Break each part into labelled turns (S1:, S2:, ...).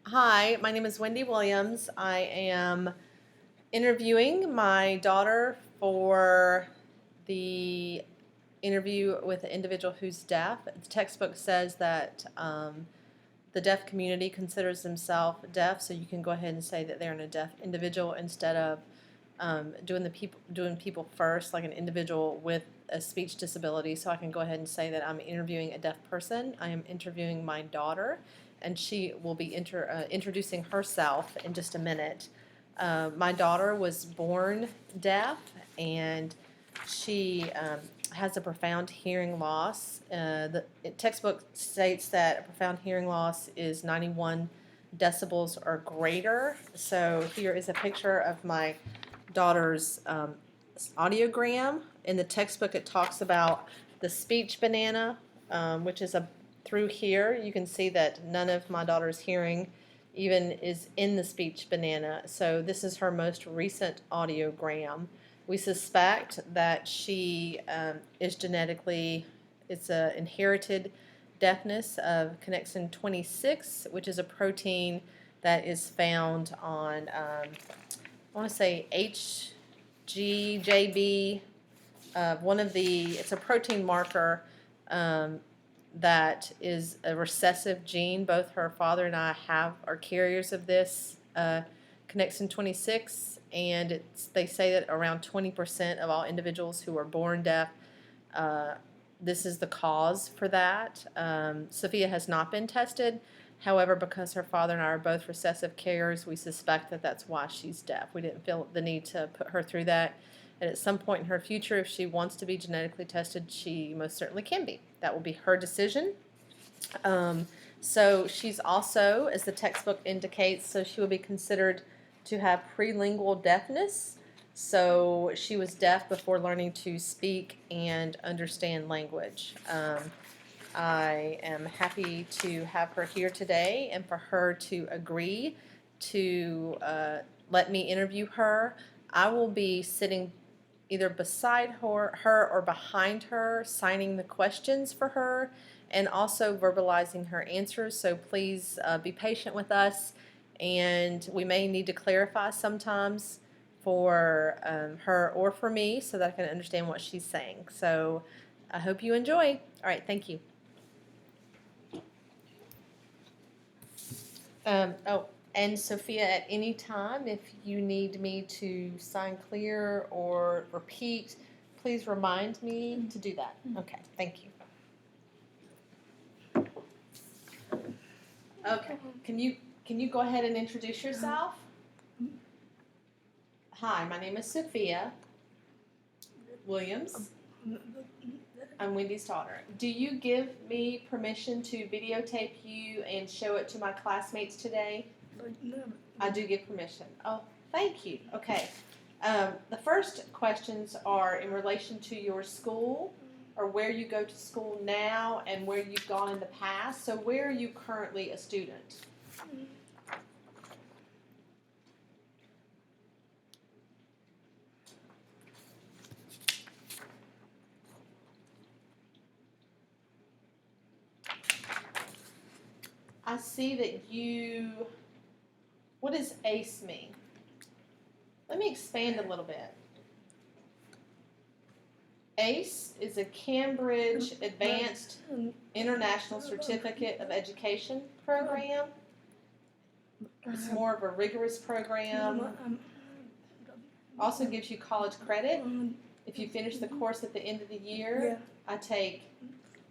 S1: Hi, my name is Wendy Williams. I am interviewing my daughter for the interview with an individual who's deaf. The textbook says that the deaf community considers themselves deaf, so you can go ahead and say that they're a deaf individual instead of doing people first, like an individual with a speech disability. So I can go ahead and say that I'm interviewing a deaf person. I am interviewing my daughter, and she will be introducing herself in just a minute. My daughter was born deaf, and she has a profound hearing loss. The textbook states that a profound hearing loss is 91 decibels or greater. So here is a picture of my daughter's audiogram. In the textbook, it talks about the speech banana, which is through here. You can see that none of my daughter's hearing even is in the speech banana. So this is her most recent audiogram. We suspect that she is genetically, it's an inherited deafness of connexin 26, which is a protein that is found on, I want to say HGJB, it's a protein marker that is a recessive gene. Both her father and I are carriers of this connexin 26, and they say that around 20% of all individuals who are born deaf, this is the cause for that. Sophia has not been tested. However, because her father and I are both recessive carriers, we suspect that that's why she's deaf. We didn't feel the need to put her through that. And at some point in her future, if she wants to be genetically tested, she most certainly can be. That will be her decision. So she's also, as the textbook indicates, so she will be considered to have prelingual deafness. So she was deaf before learning to speak and understand language. I am happy to have her here today and for her to agree to let me interview her. I will be sitting either beside her or behind her, signing the questions for her and also verbalizing her answers. So please be patient with us, and we may need to clarify sometimes for her or for me so that I can understand what she's saying. So I hope you enjoy. All right, thank you. And Sophia, at any time, if you need me to sign clear or repeat, please remind me to do that. Okay, thank you. Okay, can you go ahead and introduce yourself? Hi, my name is Sophia Williams. I'm Wendy's daughter. Do you give me permission to videotape you and show it to my classmates today? I do give permission. Oh, thank you. Okay. The first questions are in relation to your school, or where you go to school now and where you've gone in the past. So where are you currently a student? I see that what does ACE mean? Let me expand a little bit. ACE is a Cambridge Advanced International Certificate of Education program. It's more of a rigorous program. Also gives you college credit. If you finish the course at the end of the year, I take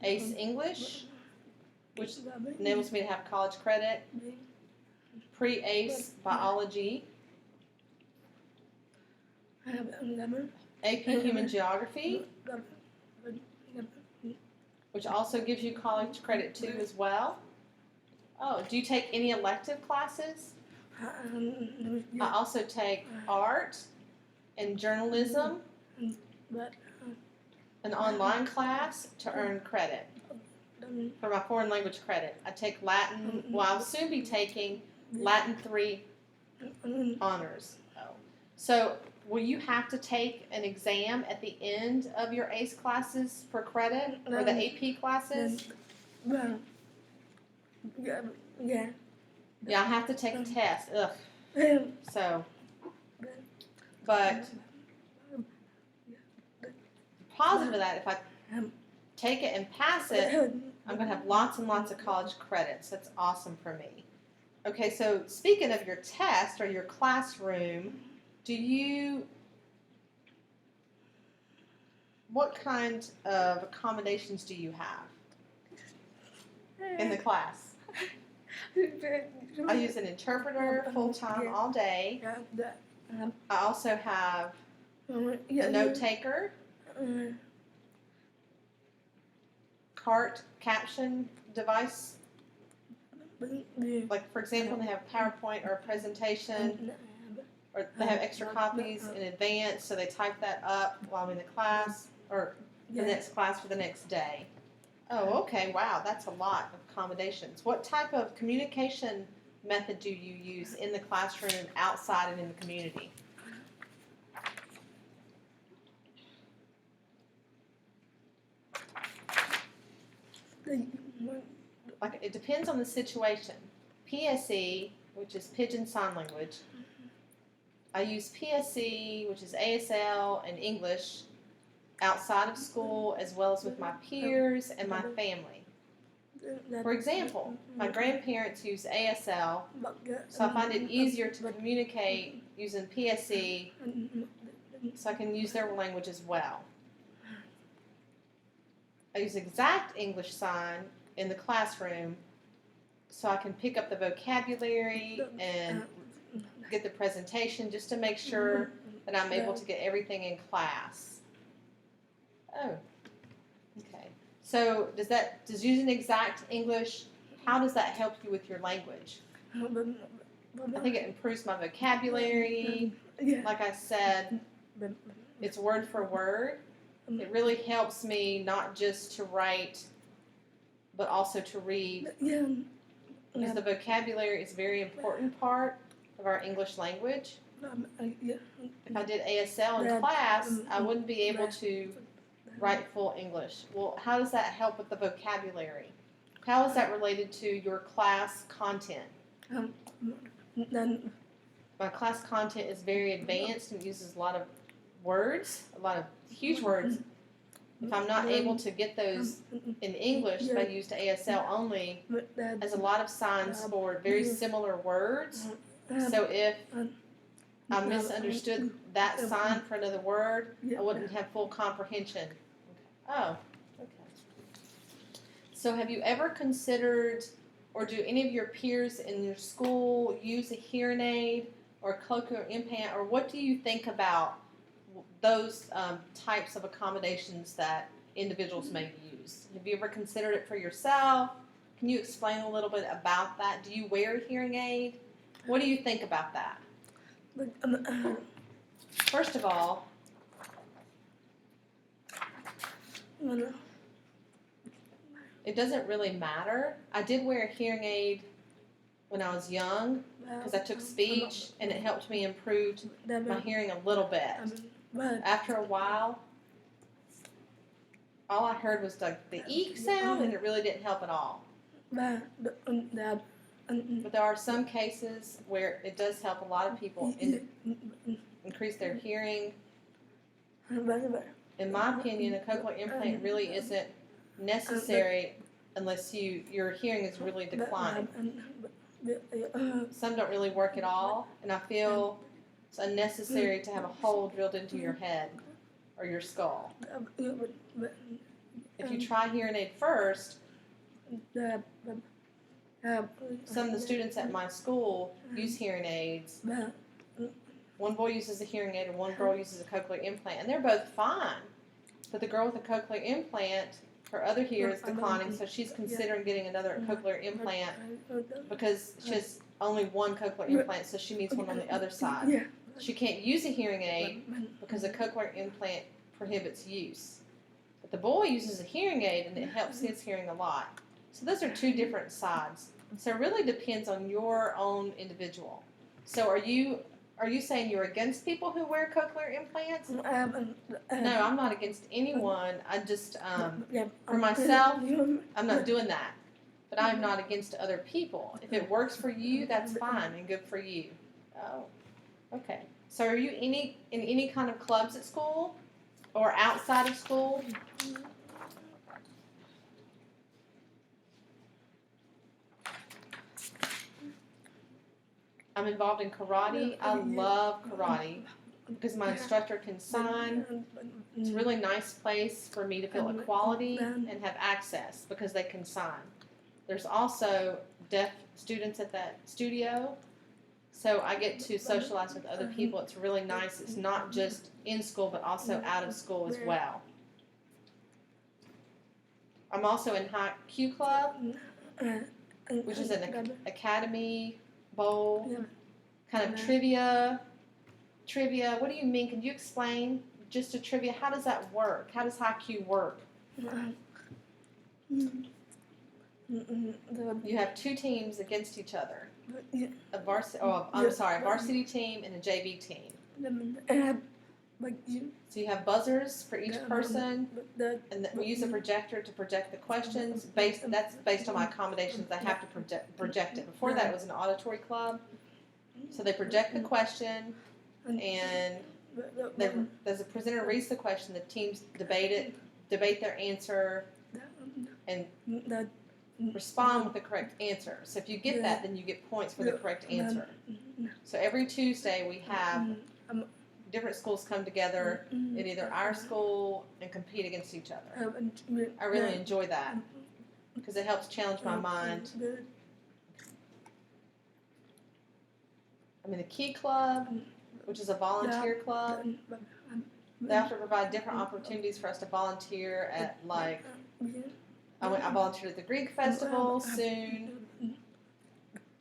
S1: ACE English, which enables me to have college credit, pre-ACE Biology, AP Human Geography, which also gives you college credit too as well. Oh, do you take any elective classes? I also take art and journalism, an online class to earn credit for my foreign language credit. I take Latin, well, I'll soon be taking Latin 3 honors. Oh. So will you have to take an exam at the end of your ACE classes for credit, or the AP classes?
S2: Yeah.
S1: Yeah, I have to take a test. Ugh. So, but positive of that, if I take it and pass it, I'm going to have lots and lots of college credits. That's awesome for me. Okay, so speaking of your test or your classroom, what kind of accommodations do you have in the class? I use an interpreter full-time all day. I also have a note taker, cart caption device. Like, for example, they have PowerPoint or a presentation, or they have extra copies in advance, so they type that up while I'm in the class, or the next class for the next day. Oh, okay, wow, that's a lot of accommodations. What type of communication method do you use in the classroom, outside, and in the community? Like, it depends on the situation. PSE, which is Pidgin Sign Language. I use PSE, which is ASL and English, outside of school as well as with my peers and my family. For example, my grandparents use ASL, so I find it easier to communicate using PSE, so I can use their language as well. I use exact English sign in the classroom, so I can pick up the vocabulary and get the presentation just to make sure that I'm able to get everything in class. Oh, okay. So does using exact English, how does that help you with your language? I think it improves my vocabulary. Like I said, it's word for word. It really helps me not just to write, but also to read. Because the vocabulary is a very important part of our English language. If I did ASL in class, I wouldn't be able to write full English. Well, how does that help with the vocabulary? How is that related to your class content? My class content is very advanced and uses a lot of words, a lot of huge words. If I'm not able to get those in English, if I used ASL only, has a lot of signs for very similar words. So if I misunderstood that sign for another word, I wouldn't have full comprehension. Oh, okay. So have you ever considered, or do any of your peers in your school use a hearing aid or a cochlear implant, or what do you think about those types of accommodations that individuals may use? Have you ever considered it for yourself? Can you explain a little bit about that? Do you wear a hearing aid? What do you think about that? First of all, it doesn't really matter. I did wear a hearing aid when I was young because I took speech, and it helped me improve my hearing a little bit. After a while, all I heard was like the eek sound, and it really didn't help at all. But there are some cases where it does help a lot of people increase their hearing. In my opinion, a cochlear implant really isn't necessary unless your hearing is really declining. Some don't really work at all, and I feel it's unnecessary to have a hole drilled into your head or your skull. If you try hearing aid first, some of the students at my school use hearing aids. One boy uses a hearing aid and one girl uses a cochlear implant, and they're both fine. But the girl with the cochlear implant, her other ear is declining, so she's considering getting another cochlear implant because she has only one cochlear implant, so she needs one on the other side. She can't use a hearing aid because a cochlear implant prohibits use. But the boy uses a hearing aid, and it helps his hearing a lot. So those are two different sides. So it really depends on your own individual. So are you saying you're against people who wear cochlear implants? No, I'm not against anyone. I just, for myself, I'm not doing that. but I'm not against other people. If it works for you, that's fine and good for you. Oh, okay. So are you in any kind of clubs at school or outside of school? I'm involved in karate. I love karate because my instructor can sign. It's a really nice place for me to feel equality and have access because they can sign. There's also deaf students at that studio, so I get to socialize with other people. It's really nice. It's not just in school, but also out of school as well. I'm also in High Q Club, which is an academy bowl, kind of trivia. Trivia, what do you mean? Can you explain just a trivia? How does that work? How does High Q work? You have two teams against each other. A varsity team and a JV team. So you have buzzers for each person, and we use a projector to project the questions. That's based on my accommodations. I have to project it. Before that, it was an auditory club. So they project the question, and as the presenter reads the question, the teams debate their answer, and respond with the correct answer. So if you get that, then you get points for the correct answer. So every Tuesday we have different schools come together at either our school and compete against each other. I really enjoy that because it helps challenge my mind. I'm in the Key Club, which is a volunteer club. They often provide different opportunities for us to volunteer at, like, I volunteered at the Greek Festival soon.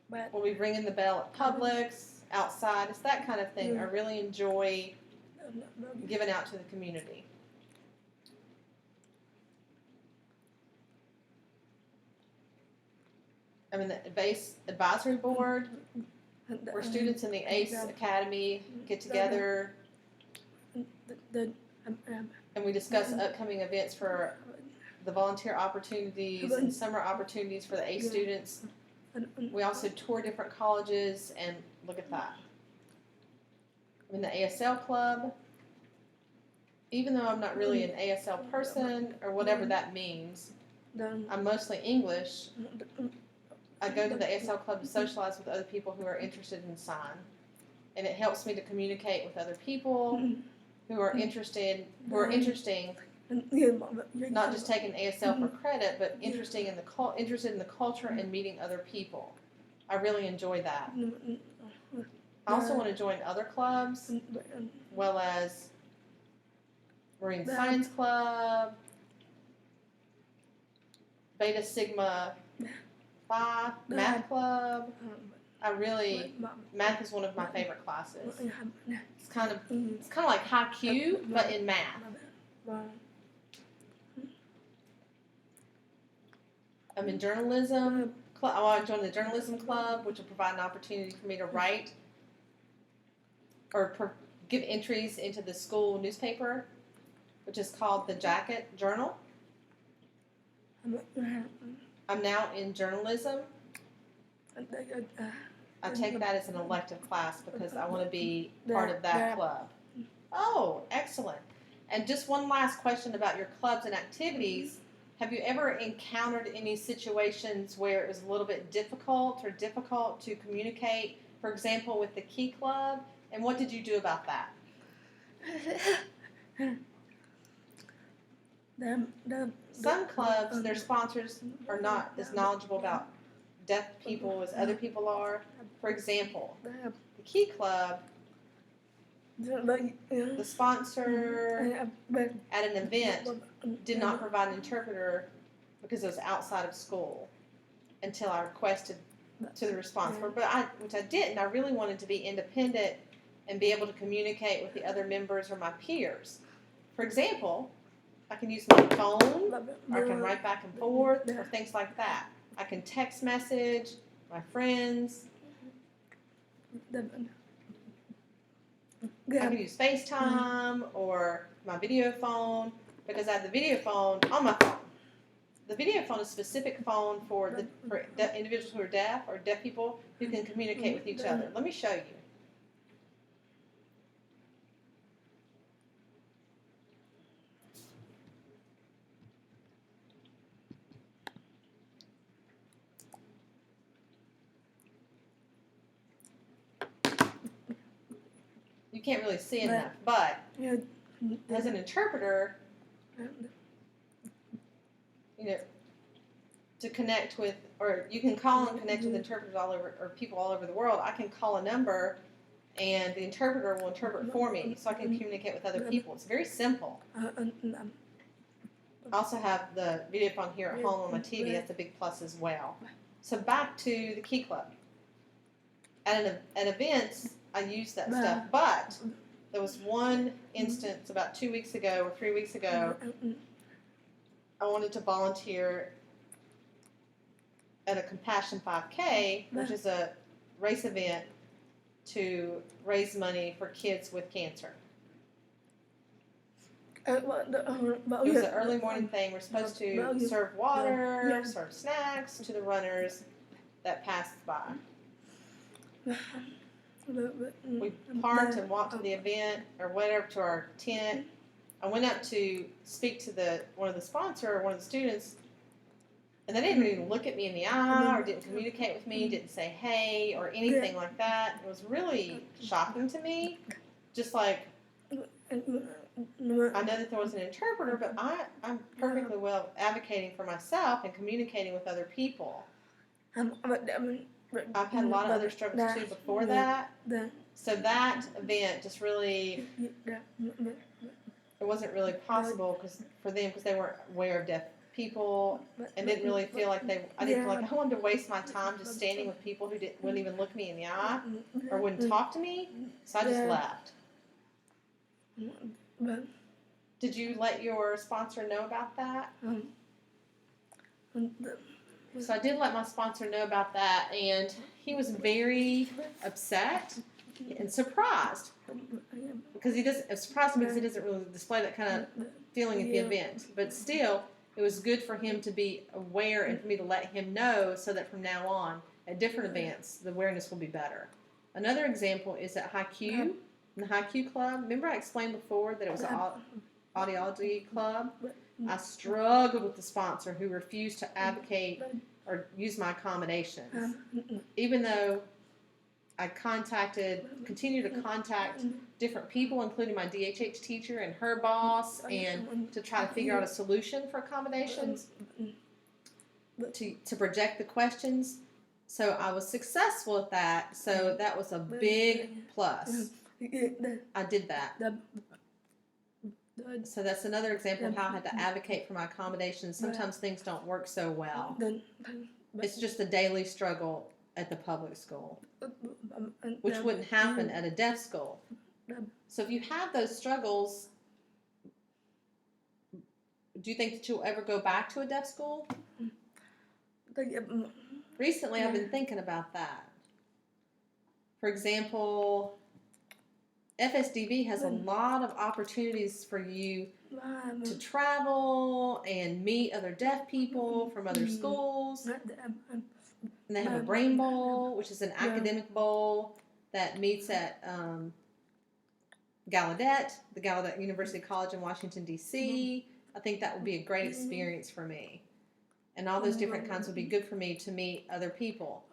S1: We'll be ringing the bell at Publix, outside. It's that kind of thing. I really enjoy giving out to the community. I'm in the ACE Advisory Board, where students in the ACE Academy get together and we discuss upcoming events for the volunteer opportunities and summer opportunities for the ACE students. We also tour different colleges and look at that. I'm in the ASL club. Even though I'm not really an ASL person or whatever that means, I'm mostly English. I go to the ASL club to socialize with other people who are interested in sign. And it helps me to communicate with other people who are interesting, not just taking ASL for credit, but interested in the culture and meeting other people. I really enjoy that. I also want to join other clubs, well as Marine Science Club, Beta Sigma Phi Math Club. Math is one of my favorite classes. It's kind of like High Q, but in math. I'm in journalism. I want to join the journalism club, which will provide an opportunity for me to write or give entries into the school newspaper, which is called the Jacket Journal. I'm now in journalism. I take that as an elective class because I want to be part of that club. Oh, excellent. And just one last question about your clubs and activities. Have you ever encountered any situations where it was a little bit difficult to communicate, for example, with the Key Club? And what did you do about that? Some clubs, their sponsors are not as knowledgeable about deaf people as other people are. For example, the Key Club, the sponsor at an event did not provide an interpreter because it was outside of school until I requested to the sponsor, which I didn't. I really wanted to be independent and be able to communicate with the other members or my peers. For example, I can use my phone, or I can write back and forth, or things like that. I can text message my friends. I can use FaceTime or my video phone because I have the video phone on my phone. the video phone is a specific phone for individuals who are deaf or deaf people who can communicate with each other. Let me show you. You can't really see enough, but as an interpreter, to connect with, or you can call and connect with interpreters all over, or people all over the world. I can call a number, and the interpreter will interpret for me, so I can communicate with other people. It's very simple. I also have the video phone here at home on my TV. That's a big plus as well. So back to the Key Club. At events, I use that stuff, but there was one instance about 2 weeks ago or 3 weeks ago. I wanted to volunteer at a Compassion 5K, which is a race event to raise money for kids with cancer. It was an early morning thing. We're supposed to serve water, serve snacks to the runners that passed by. We parked and walked to the event, or went up to our tent. I went up to speak to one of the students, and they didn't even look at me in the eye, or didn't communicate with me, didn't say hey, or anything like that. It was really shocking to me. Just like, I know that there was an interpreter, but I'm perfectly well advocating for myself and communicating with other people. I've had a lot of other struggles too before that. So that event just really, it wasn't really possible for them because they weren't aware of deaf people, and didn't really feel like I didn't feel like I wanted to waste my time just standing with people who wouldn't even look me in the eye or wouldn't talk to me. So I just left. Did you let your sponsor know about that? So I did let my sponsor know about that, and he was very upset and surprised because he doesn't really display that kind of feeling at the event. But still, it was good for him to be aware and for me to let him know, so that from now on, at different events, the awareness will be better. Another example is at HiQ, in the HiQ Club. Remember I explained before that it was an audiology club? I struggled with the sponsor who refused to advocate or use my accommodations. Even though I continue to contact different people, including my DHH teacher and her boss, and to try to figure out a solution for accommodations, to project the questions. So I was successful at that, so that was a big plus. I did that. So that's another example of how I had to advocate for my accommodations. Sometimes things don't work so well. It's just a daily struggle at the public school, which wouldn't happen at a deaf school. So if you have those struggles, do you think that you'll ever go back to a deaf school? Recently, I've been thinking about that. For example, FSDV has a lot of opportunities for you to travel and meet other deaf people from other schools. And they have a Brain Bowl, which is an academic bowl that meets at Gallaudet, the Gallaudet University College in Washington, D.C. I think that would be a great experience for me. And all those different kinds would be good for me to meet other people.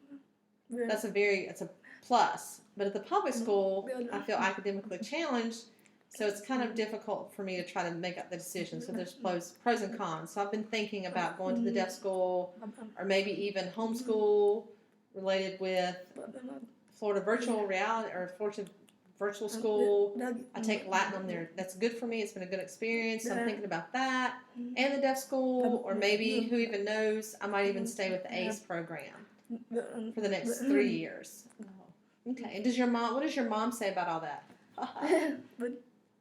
S1: It's a plus. But at the public school, I feel academically challenged, so it's kind of difficult for me to try to make up the decision. So there's pros and cons. So I've been thinking about going to the deaf school, or maybe even homeschool related with Florida virtual reality or Florida virtual school. I take Latin on there. That's good for me. It's been a good experience. So I'm thinking about that and the deaf school, or maybe, who even knows, I might even stay with the ACE program for the next 3 years. Okay. And what does your mom say about all that?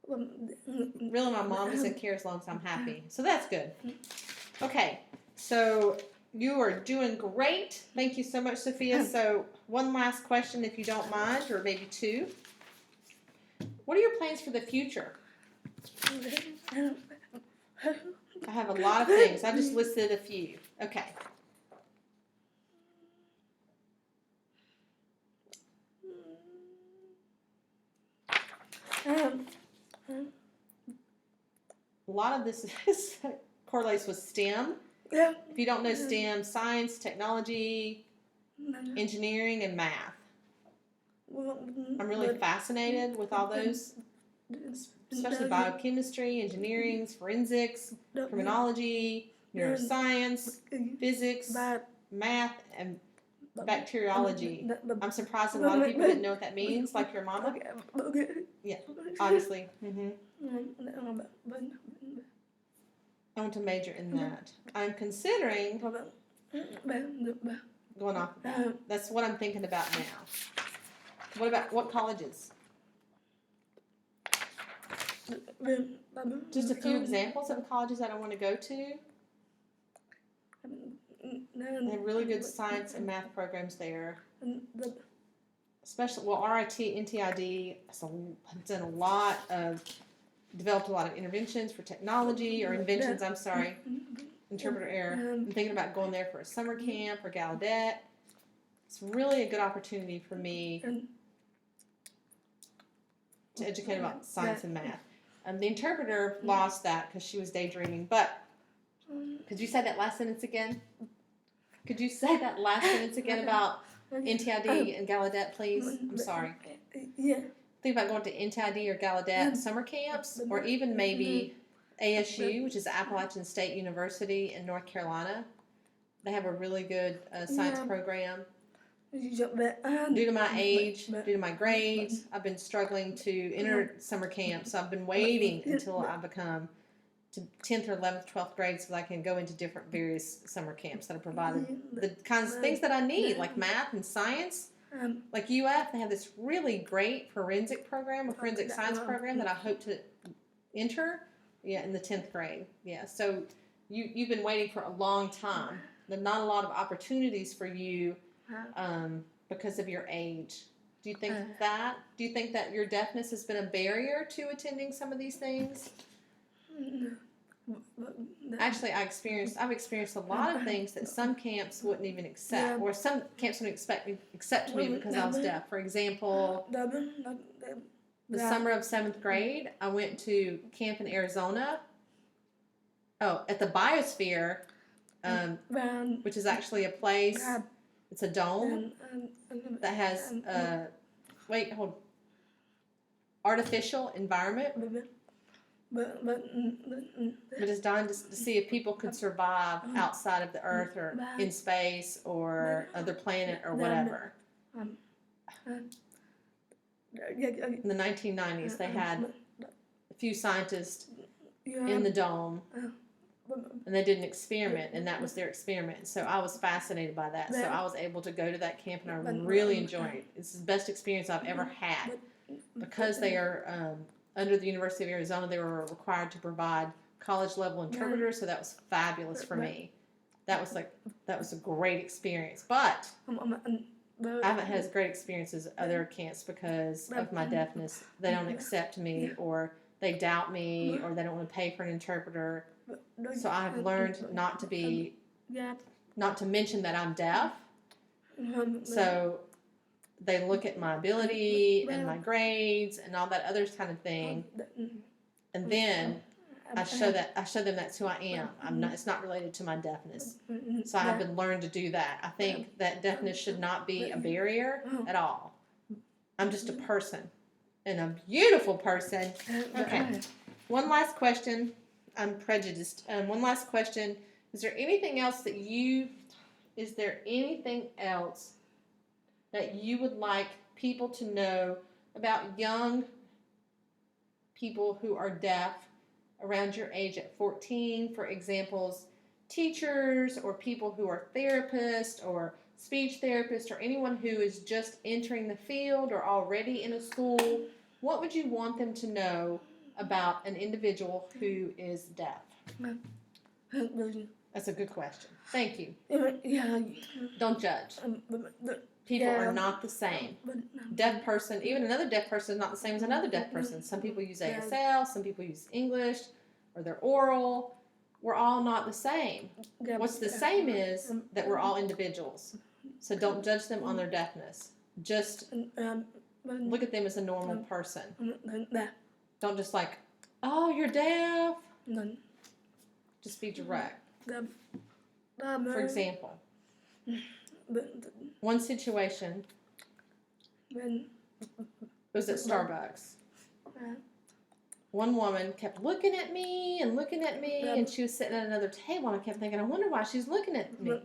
S1: Really, my mom doesn't care as long as I'm happy. So that's good. Okay. So you are doing great. Thank you so much, Sophia. So one last question, if you don't mind, or maybe two. What are your plans for the future? I have a lot of things. I just listed a few. Okay. A lot of this correlates with STEM. If you don't know STEM, science, technology, engineering, and math. I'm really fascinated with all those, especially biochemistry, engineering, forensics, criminology, neuroscience, physics, math, and bacteriology. I'm surprised a lot of people didn't know what that means, like your mama. Yeah, obviously. I want to major in that. I'm considering going off of that. That's what I'm thinking about now. What colleges? Just a few examples of colleges that I want to go to. They have really good science and math programs there. Especially, RIT, NTID has done a lot of, developed a lot of interventions for technology, or inventions, I'm sorry, interpreter error. I'm thinking about going there for a summer camp or Gallaudet. It's really a good opportunity for me to educate about science and math. The interpreter lost that because she was daydreaming, but could you say that last sentence again? Could you say that last sentence again about NTID and Gallaudet, please? I'm sorry.
S2: Yeah.
S1: Think about going to NTID or Gallaudet summer camps, or even maybe ASU, which is Appalachian State University in North Carolina. They have a really good science program. Due to my age, due to my grades, I've been struggling to enter summer camp, so I've been waiting until I become to 10th or 11th, 12th grade so that I can go into different various summer camps that are provided the kinds of things that I need, like math and science. Like UF, they have this really great forensic program, a forensic science program that I hope to enter, in the 10th grade. Yeah, so you've been waiting for a long time. There are not a lot of opportunities for you because of your age. Do you think that? Do you think that your deafness has been a barrier to attending some of these things? Actually, I've experienced a lot of things that some camps wouldn't even accept, or some camps wouldn't accept me because I was deaf. For example, the summer of 7th grade, I went to camp in Arizona. Oh, at the Biosphere, which is actually a place. It's a dome that has artificial environment. But it's done to see if people could survive outside of the Earth or in space or other planet or whatever. In the 1990s, they had a few scientists in the dome, and they did an experiment, and that was their experiment. So I was fascinated by that. So I was able to go to that camp, and I really enjoyed it. It's the best experience I've ever had. Because they are under the University of Arizona, they were required to provide college-level interpreters, so that was fabulous for me. That was a great experience. But I haven't had as great experiences as other camps because of my deafness. They don't accept me, or they doubt me, or they don't want to pay for an interpreter. So I've learned not to mention that I'm deaf. So they look at my ability and my grades and all that other kind of thing, and then I show them that's who I am. It's not related to my deafness. So I've been learned to do that. I think that deafness should not be a barrier at all. I'm just a person, and a beautiful person. Okay, one last question. I'm prejudiced. One last question. Is there anything else that you would like people to know about young people who are deaf around your age at 14? For examples, teachers or people who are therapists or speech therapists or anyone who is just entering the field or already in a school. What would you want them to know about an individual who is deaf? That's a good question. Thank you. Don't judge. People are not the same. Deaf person, even another deaf person is not the same as another deaf person. Some people use ASL, some people use English, or they're oral. we're all not the same. What's the same is that we're all individuals. So don't judge them on their deafness. Just look at them as a normal person. Don't just like, oh, you're deaf. Just be direct. For example, one situation, it was at Starbucks. One woman kept looking at me, and she was sitting at another table, and I kept thinking, I wonder why she's looking at me.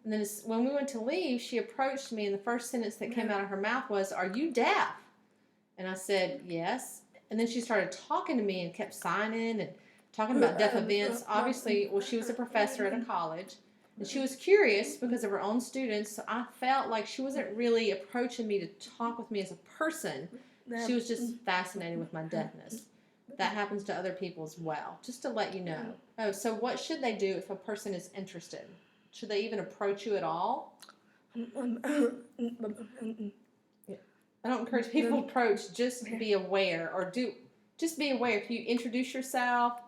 S1: And then when we went to leave, she approached me, and the first sentence that came out of her mouth was, "Are you deaf?" And I said, "Yes." And then she started talking to me and kept signing and talking about deaf events. Obviously, well, she was a professor at a college, and she was curious because of her own students, so I felt like she wasn't really approaching me to talk with me as a person. She was just fascinated with my deafness. That happens to other people as well, just to let you know. Oh, so what should they do if a person is interested? Should they even approach you at all? I don't encourage people to approach, just be aware, or just be aware. If you introduce yourself,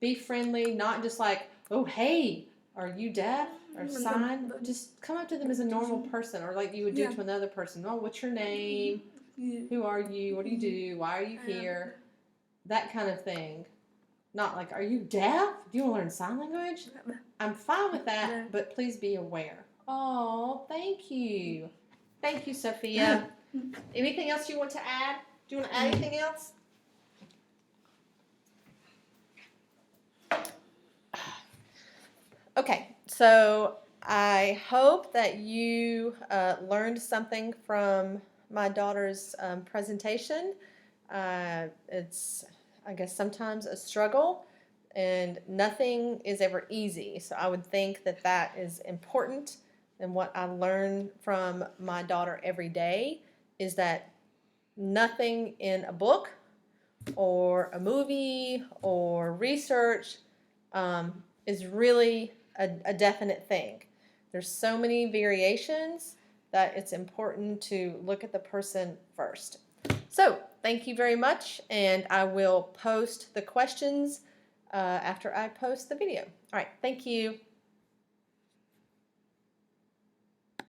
S1: be friendly, not just like, oh, hey, are you deaf? Or sign. Just come up to them as a normal person, or like you would do to another person. Oh, what's your name? Who are you? What do you do? Why are you here? That kind of thing. Not like, are you deaf? Do you want to learn sign language? I'm fine with that, but please be aware. Oh, thank you. Thank you, Sophia. Anything else you want to add? Do you want to add anything else? Okay, so I hope that you learned something from my daughter's presentation. It's, I guess, sometimes a struggle, and nothing is ever easy. So I would think that that is important. And what I learn from my daughter every day is that nothing in a book or a movie or research is really a definite thing. There's so many variations that it's important to look at the person first. So thank you very much, and I will post the questions after I post the video. All right, thank you.